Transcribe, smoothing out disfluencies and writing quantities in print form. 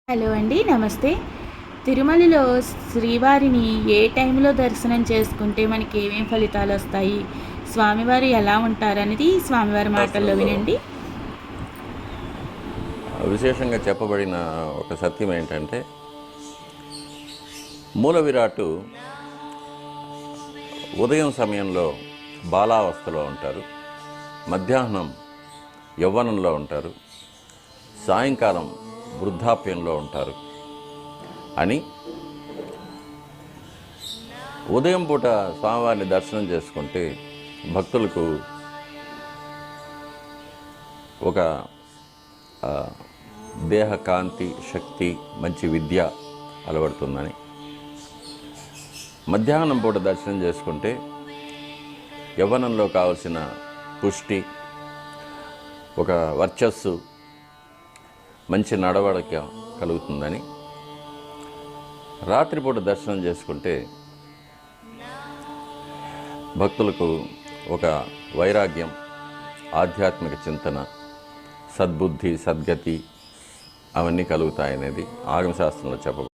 Hello అండి, నమస్తే. తిరుమలలో శ్రీవారిని ఏ టైంలో దర్శనం చేసుకుంటే మనకి ఏమేం ఫలితాలు వస్తాయి, స్వామివారు ఎలా ఉంటారనేది స్వామివారి మాటల్లో శాస్త్రంలో వినండి. విశేషంగా చెప్పబడిన ఒక సత్యం ఏంటంటే, మూల విరాట్టు ఉదయం సమయంలో బాలావస్థలో ఉంటారు, మధ్యాహ్నం యవ్వనంలో ఉంటారు, సాయంకాలం వృద్ధాప్యంలో ఉంటారు అని, ఉదయం పూట స్వామివారిని దర్శనం చేసుకుంటే భక్తులకు ఒక దేహ కాంతి, శక్తి, మంచి విద్య అలవడుతుందని, మధ్యాహ్నం పూట దర్శనం చేసుకుంటే యవ్వనంలో కావలసిన పుష్టి, ఒక వర్చస్సు, మంచి నడవడిక కలుగుతుందని, రాత్రిపూట దర్శనం చేసుకుంటే భక్తులకు ఒక వైరాగ్యం, ఆధ్యాత్మిక చింతన, సద్బుద్ధి, సద్గతి అవన్నీ కలుగుతాయనేది ఆగమశాస్త్రంలో చెప్పబడింది.